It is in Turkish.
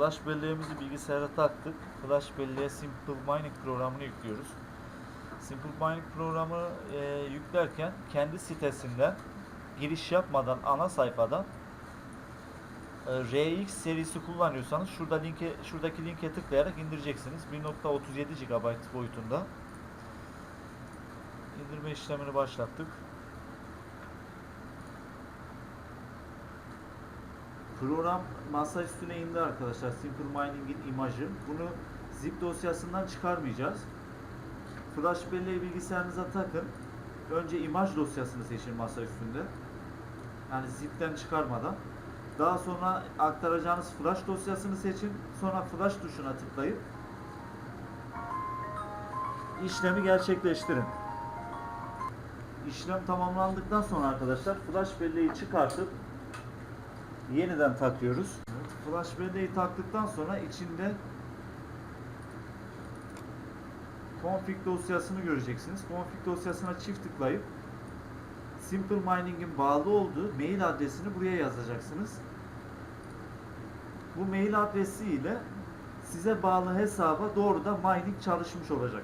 Flash belleğimizi bilgisayara taktık. Flash belleğe Simple Mining programını yüklüyoruz. Simple Mining programı yüklerken kendi sitesinden giriş yapmadan ana sayfadan RX serisi kullanıyorsanız şuradaki linke tıklayarak indireceksiniz. 1.37 GB boyutunda. İndirme işlemini başlattık. Program masa üstüne indi arkadaşlar. Simple Mining'in imajı. Bunu zip dosyasından çıkarmayacağız. Flash belleği bilgisayarınıza takın. Önce imaj dosyasını seçin masa üstünde. Yani zipten çıkarmadan. Daha sonra aktaracağınız flash dosyasını seçin. Sonra flash tuşuna tıklayıp işlemi gerçekleştirin. İşlem tamamlandıktan sonra arkadaşlar flash belleği çıkartıp yeniden takıyoruz. Flash belleği taktıktan sonra içinde config dosyasını göreceksiniz. Config dosyasına çift tıklayıp Simple Mining'in bağlı olduğu mail adresini buraya yazacaksınız. Bu mail adresi ile size bağlı hesaba doğrudan mining çalışmış olacak.